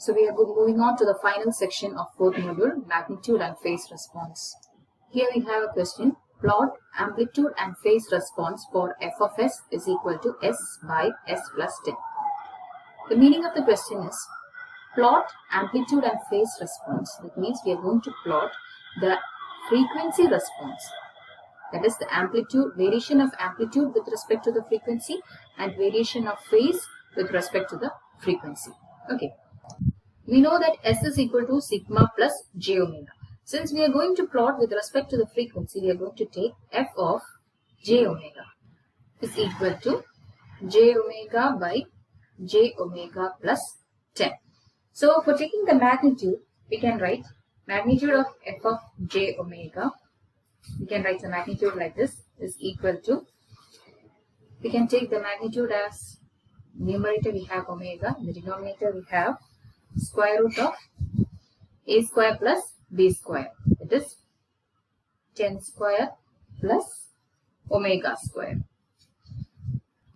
So we are moving on to the final section of fourth module, magnitude and phase response. Here we have a question. Plot amplitude and phase response for f of s is equal to s by s plus 10. The meaning of the question is plot amplitude and phase response. That means we are going to plot the frequency response. That is the amplitude, variation of amplitude with respect to the frequency and variation of phase with respect to the frequency. Okay. We know that S is equal to sigma plus j omega. Since we are going to plot with respect to the frequency, we are going to take f of j omega is equal to j omega by j omega plus 10. So for taking the magnitude, we can write magnitude of f of j omega. We can write the magnitude like this is equal to, we can take the magnitude as numerator we have omega, in the denominator we have square root of a square plus b square, that is 10 square plus omega square.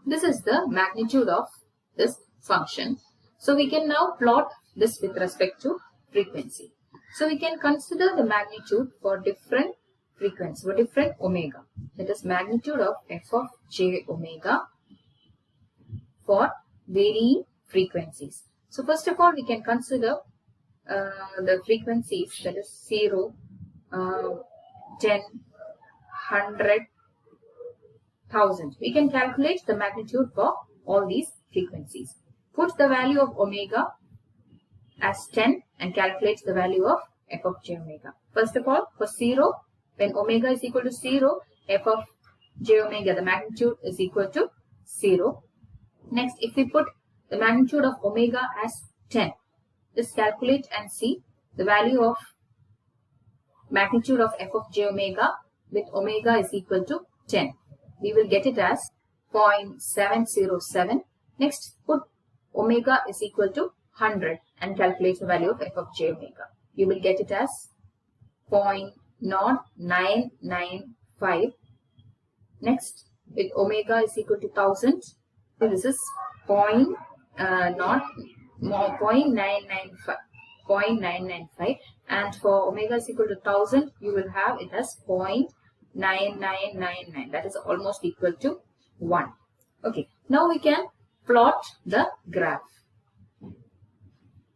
This is the magnitude of this function. So we can now plot this with respect to frequency. So we can consider the magnitude for different frequency, for different omega. That is magnitude of f of j omega for varying frequencies. So first of all, we can consider the frequencies, that is 0, 10, 100, 1000. We can calculate the magnitude for all these frequencies. Put the value of omega as 10 and calculate the value of f of j omega. First of all, for 0, when omega is equal to 0, f of j omega, the magnitude is equal to 0. Next, if we put the magnitude of omega as 10, just calculate and see the value of magnitude of f of j omega with omega is equal to 10. We will get it as 0.707. Next, put omega is equal to 100 and calculate the value of f of j omega. You will get it as 0.995. Next, with omega is equal to 1000, this is 0.995, and for omega is equal to 1000, you will have it as 0.9999. That is almost equal to 1. Okay, now we can plot the graph.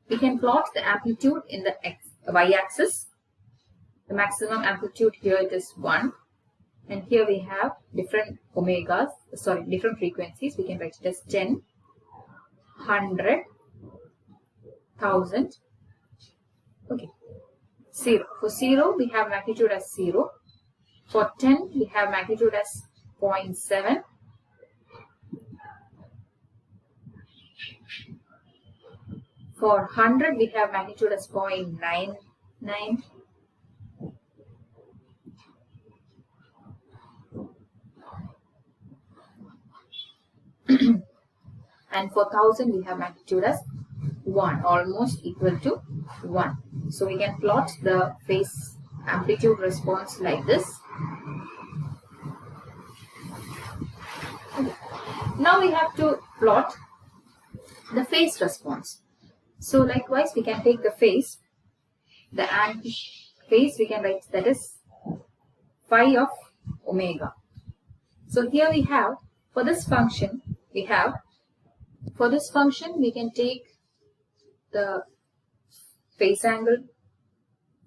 We can plot the amplitude in the y-axis. The maximum amplitude here it is 1, and here we have different omegas, different frequencies. We can write it as 10, 100, 1000. Okay, 0. For 0, we have magnitude as 0. For 10, we have magnitude as 0.7. For 100, we have magnitude as 0.99. And for 1000, we have magnitude as 1, almost equal to 1. So we can plot the phase amplitude response like this. Okay. Now we have to plot the phase response. So likewise, we can take the phase, the phase we can write that is phi of omega. So here we have, for this function, we can take the phase angle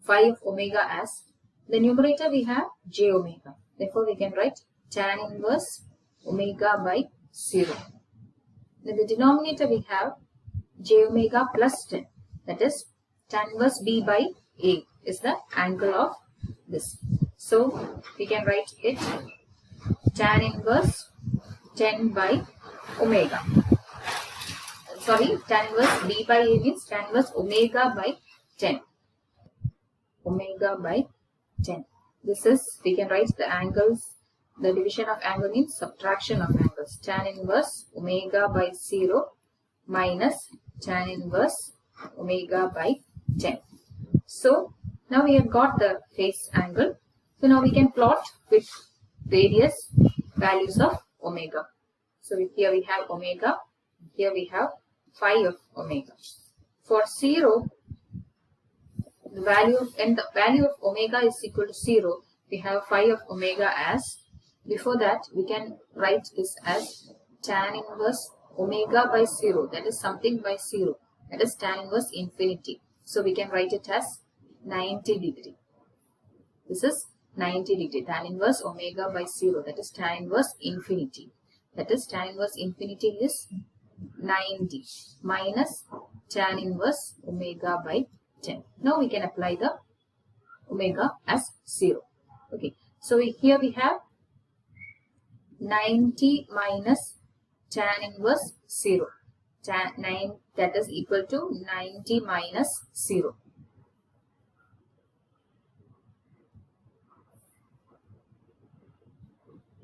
phi of omega as, the numerator we have j omega. Therefore, we can write tan inverse omega by 0. In the denominator we have j omega plus 10. That is tan inverse b by a is the angle of this. So we can write it tan inverse 10 by omega. Sorry, tan inverse b by a means tan inverse omega by 10. Omega by 10. This is, we can write the angles, the division of angle means subtraction of angles. Tan inverse omega by 0 minus tan inverse omega by 10. So now we have got the phase angle. So now we can plot with various values of omega. So here we have omega, here we have phi of omega. For 0, the value of omega is equal to 0. We have phi of omega as, before that we can write this as tan inverse omega by 0, that is something by 0, that is tan inverse infinity. So we can write it as 90 degree. This is 90 degree, tan inverse omega by 0, that is tan inverse infinity. That is tan inverse infinity is 90 minus tan inverse omega by 10. Now we can apply the omega as 0. Okay, so here we have 90 minus tan inverse 0. Tan 9, that is equal to 90 minus 0.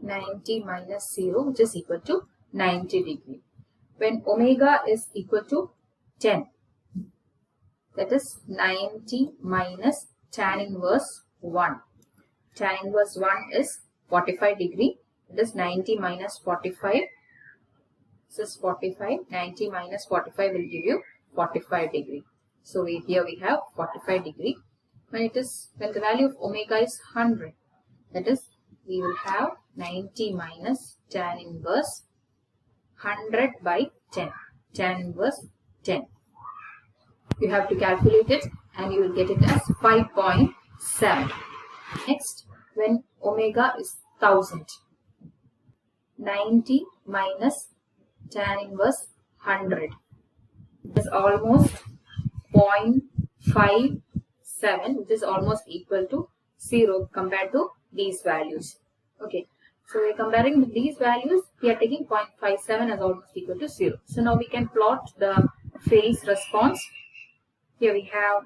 Minus 0, which is equal to 90 degree. When omega is equal to 10, that is 90 minus tan inverse 1. Tan inverse 1 is 45 degree. That is 90 minus 45. This is 45. 90 minus 45 will give you 45 degree. So here we have 45 degree. When the value of omega is 100, that is we will have 90 minus tan inverse 100 by 10. Tan inverse 10. You have to calculate it and you will get it as 5.7. Next, when omega is 1000, 90 minus tan inverse 100 is almost 0.57, which is almost equal to 0 compared to these values. Okay, so we are comparing with these values. We are taking 0.57 as almost equal to 0. So now we can plot the phase response. Here we have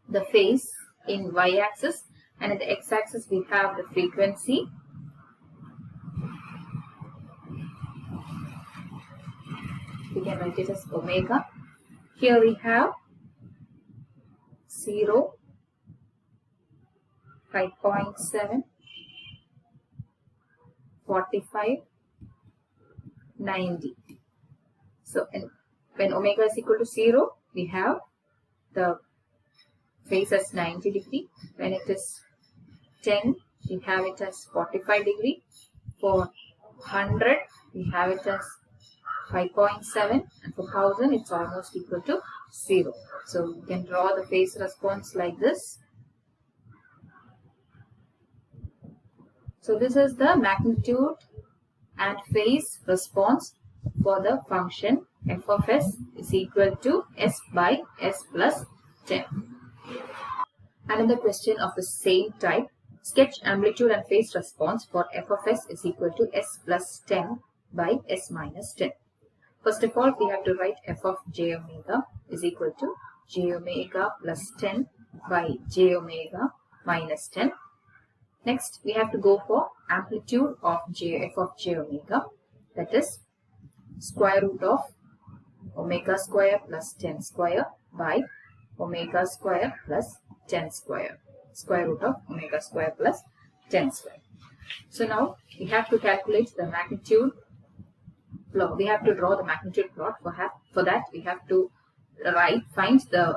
the phase in y-axis, and in the x-axis we have the frequency. We can write it as omega. Here we have 0, 5.7, 45, 90. So when omega is equal to 0, we have the phase as 90 degree. When it is 10, we have it as 45 degree. For 100, we have it as 5.7, and for 1000 it's almost equal to 0. So we can draw the phase response like this. So this is the magnitude and phase response for the function f of s is equal to s by s plus 10. Another question of the same type. Sketch amplitude and phase response for f of s is equal to s plus 10 by s minus 10. First of all, we have to write f of j omega is equal to j omega plus 10 by j omega minus 10. Next, we have to go for amplitude of f of j omega, that is square root of omega square plus 10 square by omega square plus 10 square. Square root of omega square plus 10 square. So now we have to calculate the magnitude plot. We have to draw the magnitude plot. For that we have to find the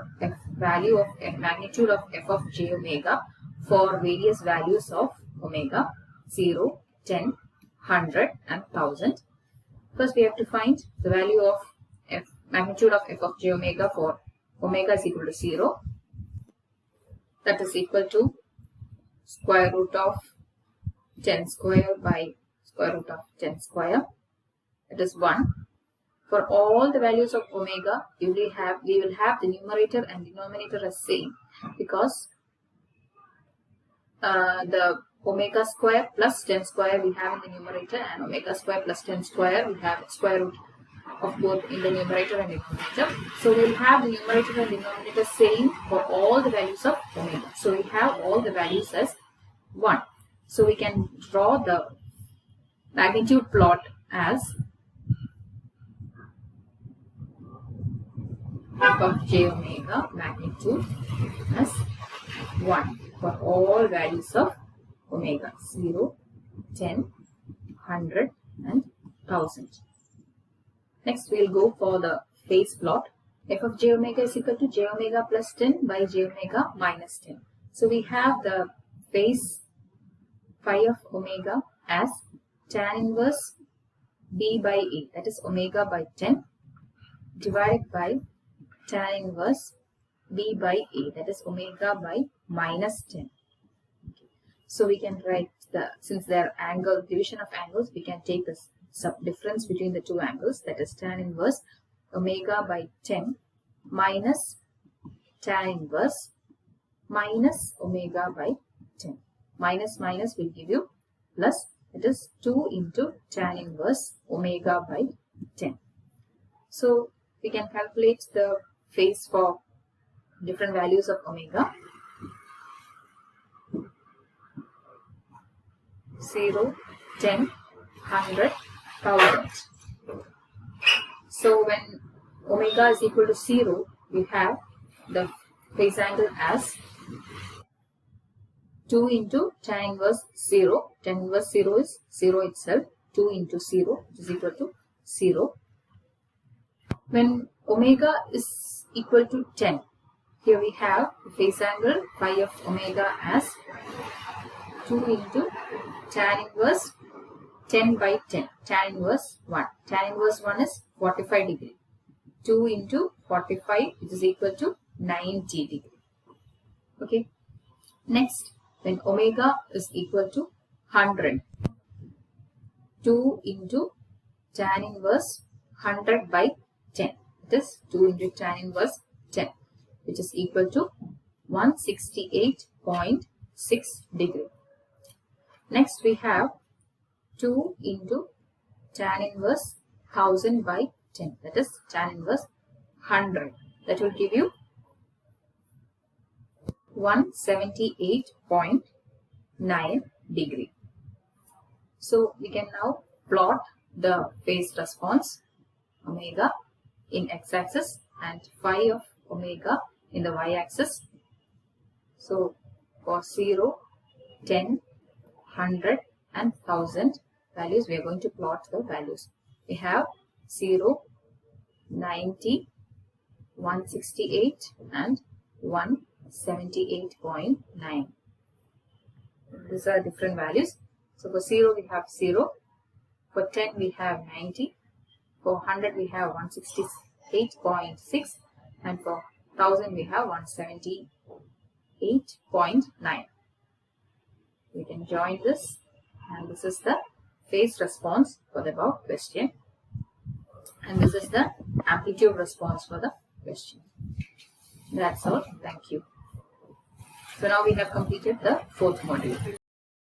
value of magnitude of f of j omega for various values of omega 0, 10, 100 and 1000. First we have to find the value of magnitude of f of j omega for omega is equal to 0. That is equal to square root of 10 square by square root of 10 square. That is 1. For all the values of omega, we will have the numerator and denominator as same, because the omega square plus 10 square we have in the numerator, and omega square plus 10 square we have square root of both in the numerator and denominator. So we will have the numerator and denominator same for all the values of omega. So we have all the values as 1. So we can draw the magnitude plot as f of j omega magnitude as 1 for all values of omega 0, 10, 100 and 1000. Next we will go for the phase plot. f of j omega is equal to j omega plus 10 by j omega minus 10. So we have the phase phi of omega as tan inverse b by a, that is omega by 10, divided by tan inverse b by a, that is omega by minus 10. So we can write since they are angle, division of angles, we can take the difference between the two angles, that is tan inverse omega by 10 minus tan inverse minus omega by 10. Minus minus will give you plus, that is 2 into tan inverse omega by 10. So we can calculate the phase for different values of omega. 0, 10, 100, 1000. So when omega is equal to 0, we have the phase angle as 2 into tan inverse 0. Tan inverse 0 is 0 itself. 2 into 0 is equal to 0. When omega is equal to 10, here we have the phase angle phi of omega as 2 into tan inverse 10 by 10. Tan inverse 1. Tan inverse 1 is 45 degree. 2 into 45, which is equal to 90 degree. Okay. Next, when omega is equal to 100, 2 into tan inverse 100 by 10. It is 2 into tan inverse 10, which is equal to 168.6 degree. Next, we have 2 into tan inverse 1000 by 10. That is tan inverse 100. That will give you 178.9 degree. So we can now plot the phase response omega in x-axis and phi of omega in the y-axis. So for 0, 10, 100 and 1000 values, we are going to plot the values. We have 0, 90, 168 and 178.9. These are different values. So for 0 we have 0, for 10 we have 90, for 100 we have 168.6 and for 1000 we have 178.9. We can join this, and this is the phase response for the above question, and this is the amplitude response for the question. That's all. Thank you. So now we have completed the fourth module.